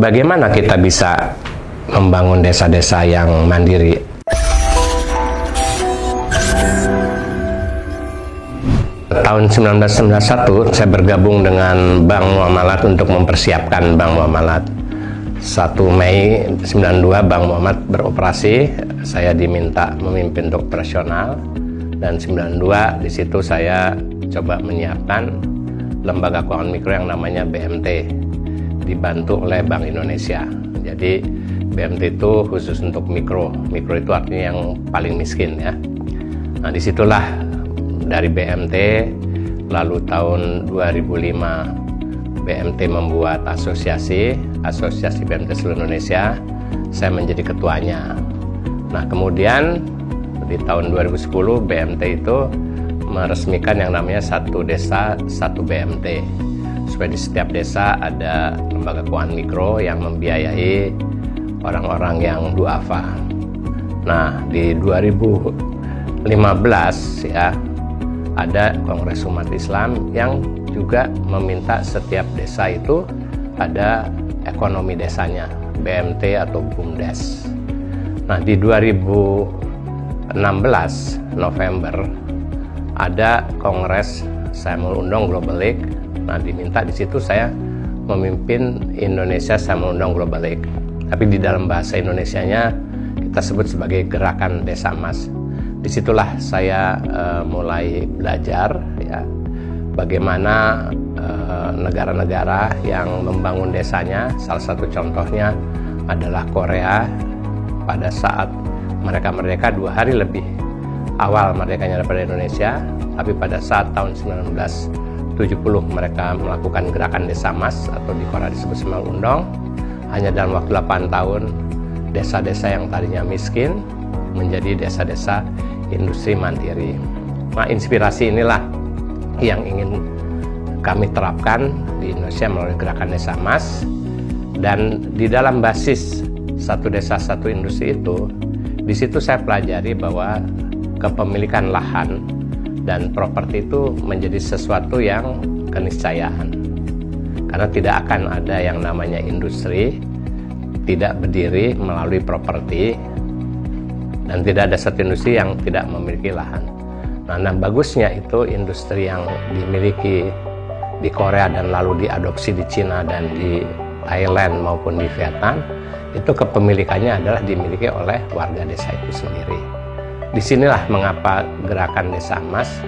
Bagaimana kita bisa membangun desa-desa yang mandiri? Tahun 1991 saya bergabung dengan Bank Muamalat untuk mempersiapkan Bank Muamalat. 1 Mei 92 Bank Muamalat beroperasi, saya diminta memimpin untuk operasional, dan 92 di situ saya coba menyiapkan lembaga keuangan mikro yang namanya BMT, dibantu oleh Bank Indonesia. Jadi BMT itu khusus untuk mikro itu artinya yang paling miskin ya. Nah disitulah dari BMT, lalu tahun 2005 BMT membuat asosiasi BMT seluruh Indonesia, saya menjadi ketuanya. Nah kemudian di tahun 2010 BMT itu meresmikan yang namanya satu desa satu BMT, supaya di setiap desa ada lembaga keuangan mikro yang membiayai orang-orang yang duafa. Nah di 2015 ya ada Kongres Umat Islam yang juga meminta setiap desa itu ada ekonomi desanya, BMT atau BUMDes. Nah di 2016 November ada Kongres Samuel Undong Global League. Nah diminta di situ saya memimpin Indonesia Samuel Undong Global League. Tapi di dalam bahasa Indonesianya kita sebut sebagai Gerakan Desa Emas. Disitulah saya mulai belajar ya bagaimana negara-negara yang membangun desanya. Salah satu contohnya adalah Korea. Pada saat mereka merdeka 2 hari lebih awal merdekanya daripada Indonesia, tapi pada saat tahun 1970 mereka melakukan Gerakan Desa Emas atau di Korea disebut Samuel Undong. Hanya dalam waktu 8 tahun desa-desa yang tadinya miskin menjadi desa-desa industri mandiri. Nah inspirasi inilah yang ingin kami terapkan di Indonesia melalui Gerakan Desa Emas. Dan di dalam basis satu desa satu industri itu, di situ saya pelajari bahwa kepemilikan lahan dan properti itu menjadi sesuatu yang keniscayaan. Karena tidak akan ada yang namanya industri tidak berdiri melalui properti, dan tidak ada satu industri yang tidak memiliki lahan. Nah bagusnya itu industri yang dimiliki di Korea dan lalu diadopsi di Cina dan di Thailand maupun di Vietnam, itu kepemilikannya adalah dimiliki oleh warga desa itu sendiri. Disinilah mengapa Gerakan Desa Emas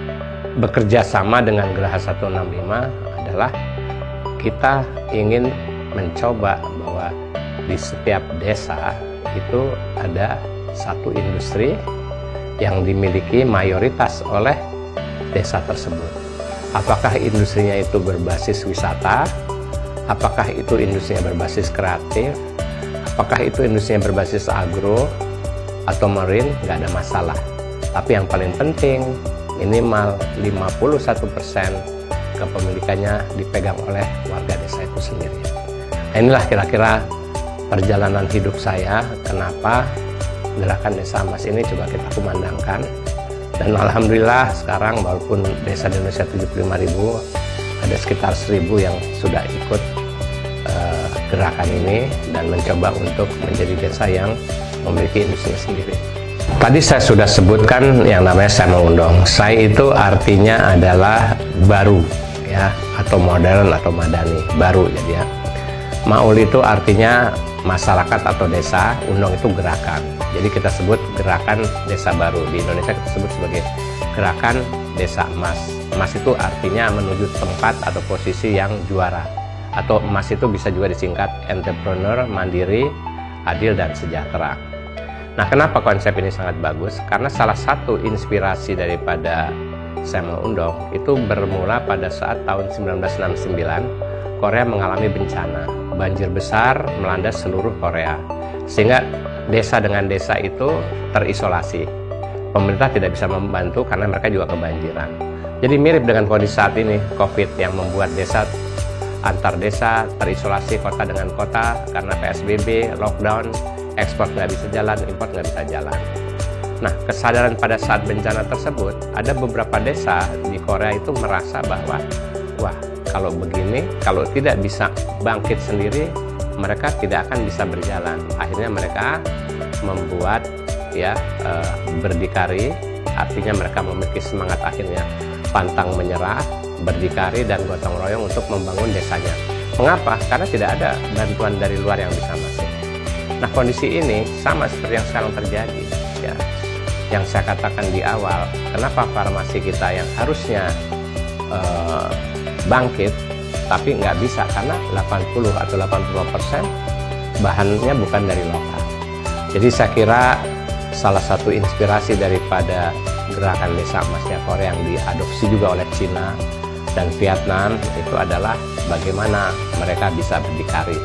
bekerja sama dengan Geraha 165 adalah kita ingin mencoba bahwa di setiap desa itu ada satu industri yang dimiliki mayoritas oleh desa tersebut. Apakah industrinya itu berbasis wisata, apakah itu industrinya berbasis kreatif, apakah itu industrinya berbasis agro atau marine, nggak ada masalah. Tapi yang paling penting minimal 51% kepemilikannya dipegang oleh warga desa itu sendiri. Nah, inilah kira-kira perjalanan hidup saya, kenapa Gerakan Desa Emas ini coba kita kumandangkan. Dan alhamdulillah sekarang walaupun desa di Indonesia 75.000, ada sekitar 1.000 yang sudah ikut gerakan ini dan mencoba untuk menjadi desa yang memiliki industri sendiri. Tadi saya sudah sebutkan yang namanya Samuel Undong. Sai itu artinya adalah baru ya, atau modern atau madani, baru jadi ya. Maul itu artinya masyarakat atau desa, Undong itu gerakan. Jadi kita sebut Gerakan Desa Baru. Di Indonesia kita sebut sebagai Gerakan Desa Emas. Emas itu artinya menuju tempat atau posisi yang juara. Atau emas itu bisa juga disingkat entrepreneur, mandiri, adil, dan sejahtera. Nah kenapa konsep ini sangat bagus? Karena salah satu inspirasi daripada Samuel Undong itu bermula pada saat tahun 1969 Korea mengalami bencana. Banjir besar melanda seluruh Korea, sehingga desa dengan desa itu terisolasi. Pemerintah tidak bisa membantu karena mereka juga kebanjiran. Jadi mirip dengan kondisi saat ini, COVID yang membuat desa antar desa terisolasi, kota dengan kota karena PSBB, lockdown, ekspor nggak bisa jalan, impor nggak bisa jalan. Nah, kesadaran pada saat bencana tersebut, ada beberapa desa di Korea itu merasa bahwa, wah, kalau begini, kalau tidak bisa bangkit sendiri, mereka tidak akan bisa berjalan. Akhirnya mereka membuat berdikari, artinya mereka memiliki semangat akhirnya pantang menyerah, berdikari dan gotong royong untuk membangun desanya. Mengapa? Karena tidak ada bantuan dari luar yang bisa masuk. Nah, kondisi ini sama seperti yang sekarang terjadi, ya. Yang saya katakan di awal, kenapa farmasi kita yang harusnya bangkit tapi nggak bisa karena 80 atau 85% bahannya bukan dari lokal. Jadi saya kira salah satu inspirasi daripada gerakan Desa Emasnya Korea yang diadopsi juga oleh Cina dan Vietnam itu adalah bagaimana mereka bisa berdikari,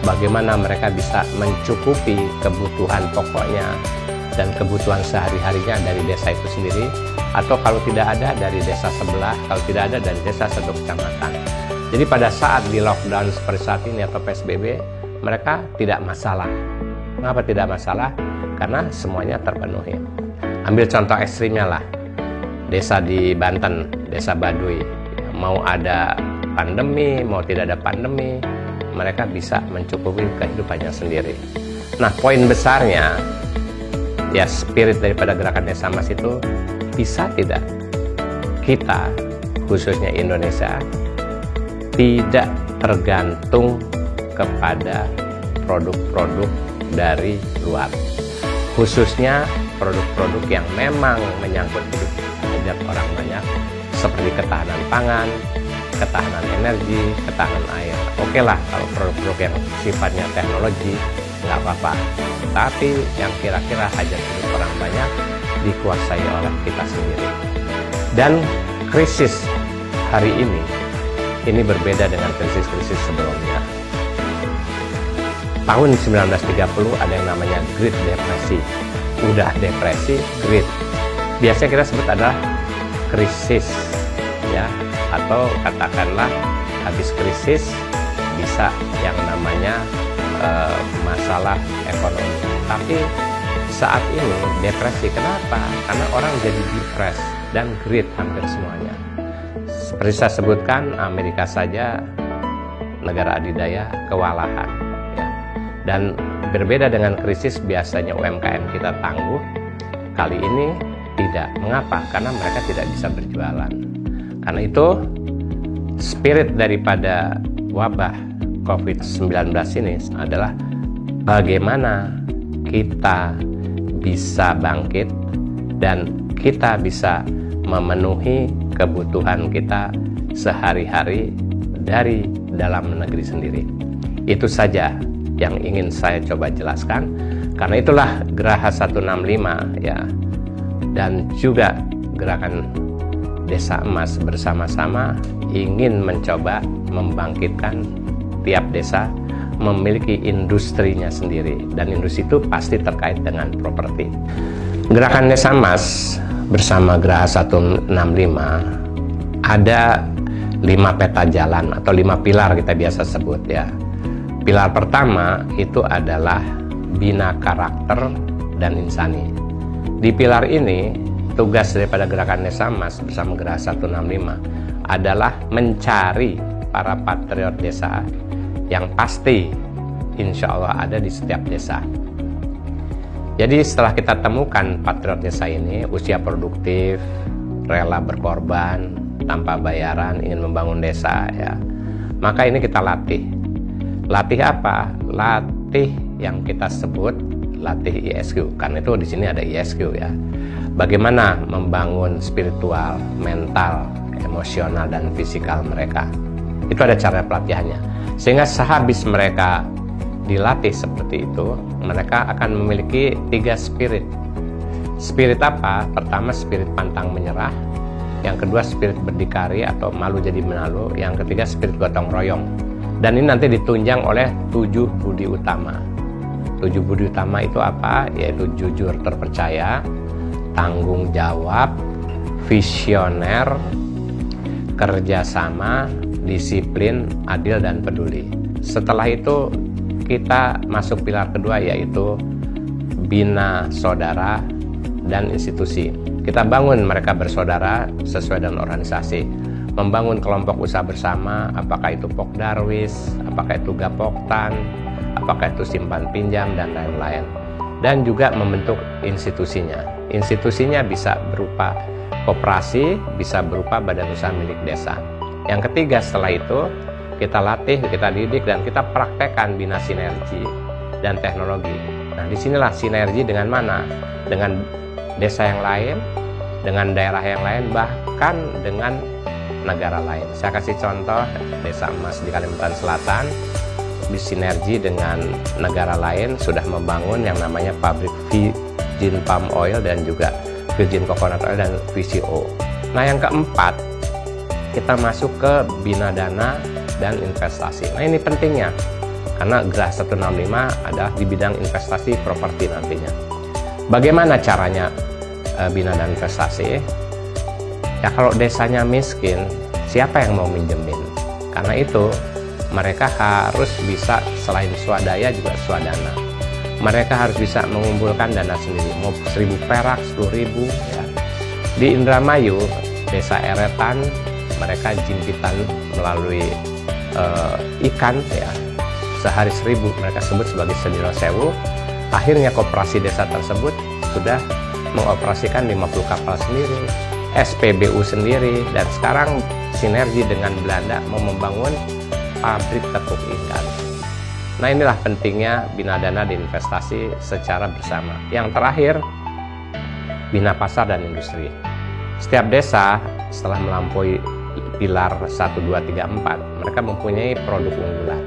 bagaimana mereka bisa mencukupi kebutuhan pokoknya dan kebutuhan sehari-harinya dari desa itu sendiri, atau kalau tidak ada dari desa sebelah, kalau tidak ada dari desa satu kecamatan. Jadi pada saat di lockdown seperti saat ini atau PSBB, mereka tidak masalah. Mengapa tidak masalah? Karena semuanya terpenuhi. Ambil contoh ekstrimnya lah, desa di Banten, desa Baduy, mau ada pandemi, mau tidak ada pandemi, mereka bisa mencukupi kehidupannya sendiri. Nah, poin besarnya, ya spirit daripada gerakan Desa Emas itu, bisa tidak kita, khususnya Indonesia, tidak tergantung kepada produk-produk dari luar, khususnya produk-produk yang memang menyangkut hidup hajat orang banyak, seperti ketahanan pangan, ketahanan energi, ketahanan air. Oke lah kalau produk-produk yang sifatnya teknologi, nggak apa-apa. Tapi yang kira-kira hajat hidup orang banyak dikuasai oleh kita sendiri. Dan krisis hari ini berbeda dengan krisis-krisis sebelumnya. Tahun 1930 ada yang namanya Great Depresi. Udah depresi, Great. Biasanya kita sebut adalah krisis, ya, atau katakanlah habis krisis bisa yang namanya masalah ekonomi. Tapi saat ini depresi, kenapa? Karena orang jadi depres dan greed hampir semuanya. Seperti saya sebutkan, Amerika saja negara adidaya kewalahan, ya. Dan berbeda dengan krisis biasanya UMKM kita tangguh, kali ini tidak. Mengapa? Karena mereka tidak bisa berjualan. Karena itu spirit daripada wabah COVID-19 ini adalah bagaimana kita bisa bangkit dan kita bisa memenuhi kebutuhan kita sehari-hari dari dalam negeri sendiri. Itu saja yang ingin saya coba jelaskan. Karena itulah Geraha 165, ya, dan juga gerakan Desa Emas bersama-sama ingin mencoba membangkitkan tiap desa memiliki industrinya sendiri, dan industri itu pasti terkait dengan properti. Gerakan Desa Emas bersama Geraha 165 ada 5 peta jalan atau 5 pilar kita biasa sebut, ya. Pilar pertama itu adalah bina karakter dan insani. Di pilar ini tugas daripada gerakan Desa Emas bersama Geraha 165 adalah mencari para patriot desa yang pasti insya Allah ada di setiap desa. Jadi setelah kita temukan patriot desa ini, usia produktif, rela berkorban, tanpa bayaran, ingin membangun desa, ya, maka ini kita latih. Latih apa? Latih yang kita sebut latih ISQ. Karena itu di sini ada ISQ, ya. Bagaimana membangun spiritual, mental, emosional dan fisikal mereka. Itu ada cara pelatihannya. Sehingga sehabis mereka dilatih seperti itu, mereka akan memiliki 3 spirit. Spirit apa? Pertama, spirit pantang menyerah. Yang kedua, spirit berdikari atau malu jadi menalu. Yang ketiga, spirit gotong royong. Dan ini nanti ditunjang oleh 7 budi utama. 7 budi utama itu apa? Yaitu jujur terpercaya, tanggung jawab, visioner, kerjasama, disiplin, adil, dan peduli. Setelah itu kita masuk pilar kedua, yaitu bina saudara dan institusi. Kita bangun mereka bersaudara sesuai dengan organisasi. membangun kelompok usaha bersama, apakah itu Pok Darwis, apakah itu Gapoktan, apakah itu simpan pinjam, dan lain-lain. Dan juga membentuk institusinya. Institusinya bisa berupa koperasi, bisa berupa badan usaha milik desa. Yang ketiga, setelah itu kita latih, kita didik, dan kita praktekkan bina sinergi dan teknologi. Nah, disinilah sinergi dengan mana? Dengan desa yang lain, dengan daerah yang lain, bahkan dengan negara lain. Saya kasih contoh Desa Emas di Kalimantan Selatan, bersinergi dengan negara lain sudah membangun yang namanya pabrik virgin palm oil dan juga virgin coconut oil dan VCO. Nah, yang keempat, kita masuk ke bina dana dan investasi. Nah, ini pentingnya karena Gerah 165 adalah di bidang investasi properti nantinya. Bagaimana caranya bina dan investasi? Ya, kalau desanya miskin, siapa yang mau minjemin? Karena itu mereka harus bisa selain swadaya juga swadana. Mereka harus bisa mengumpulkan dana sendiri, mau 1.000 perak, 10.000 ya. Di Indramayu, Desa Eretan, mereka jimpitan melalui ikan ya. Sehari 1.000 mereka sebut sebagai Sedino Sewu. Akhirnya koperasi desa tersebut sudah mengoperasikan 50 kapal sendiri, SPBU sendiri, dan sekarang sinergi dengan Belanda mau membangun pabrik tepung ikan. Nah, inilah pentingnya bina dana dan investasi secara bersama. Yang terakhir, bina pasar dan industri. Setiap desa setelah melampaui pilar 1, 2, 3, 4, mereka mempunyai produk unggulan.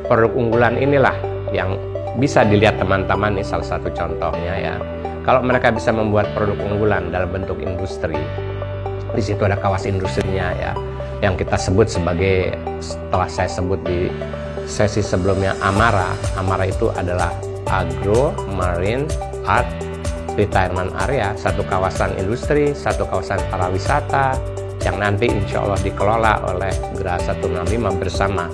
Produk unggulan inilah yang bisa dilihat teman-teman, ini salah satu contohnya ya. Kalau mereka bisa membuat produk unggulan dalam bentuk industri, di situ ada kawas industrinya ya, yang kita sebut sebagai, setelah saya sebut di sesi sebelumnya, Amara. Amara itu adalah Agro Marine Art Retirement Area, satu kawasan industri, satu kawasan pariwisata yang nanti insya Allah dikelola oleh Gerah 165 bersama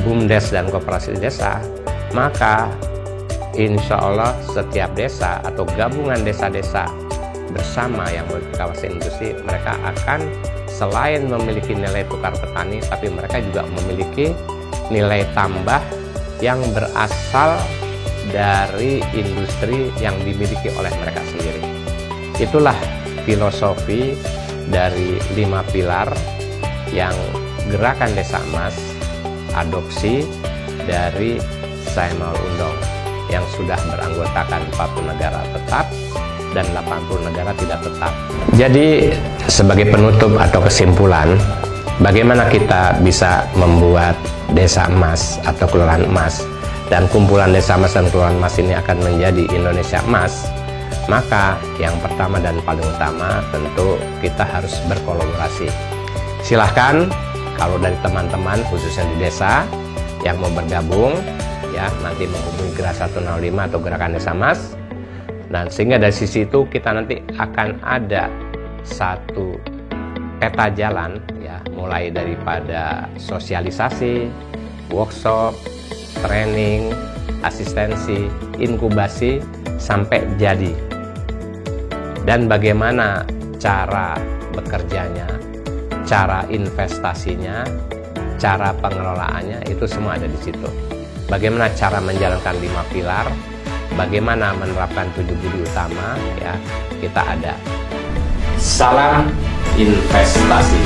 BUMDes dan Koperasi Desa. Maka insya Allah setiap desa atau gabungan desa-desa bersama yang memiliki kawasan industri, mereka akan selain memiliki nilai tukar petani, tapi mereka juga memiliki nilai tambah yang berasal dari industri yang dimiliki oleh mereka sendiri. Itulah filosofi dari 5 pilar yang Gerakan Desa Emas adopsi dari Saemal Undong yang sudah beranggotakan 40 negara tetap dan 80 negara tidak tetap. Jadi sebagai penutup atau kesimpulan, bagaimana kita bisa membuat desa emas atau kelurahan emas, dan kumpulan desa emas dan kelurahan emas ini akan menjadi Indonesia emas? Maka yang pertama dan paling utama tentu kita harus berkolaborasi. Silahkan kalau dari teman-teman khususnya di desa yang mau bergabung ya, nanti menghubungi Gerah 165 atau Gerakan Desa Emas. Dan sehingga dari sisi itu kita nanti akan ada satu peta jalan ya, mulai daripada sosialisasi, workshop, training, asistensi, inkubasi, sampai jadi. Dan bagaimana cara bekerjanya, cara investasinya, cara pengelolaannya, itu semua ada di situ. Bagaimana cara menjalankan 5 pilar, bagaimana menerapkan 7 budi utama ya, kita ada. Salam investasi.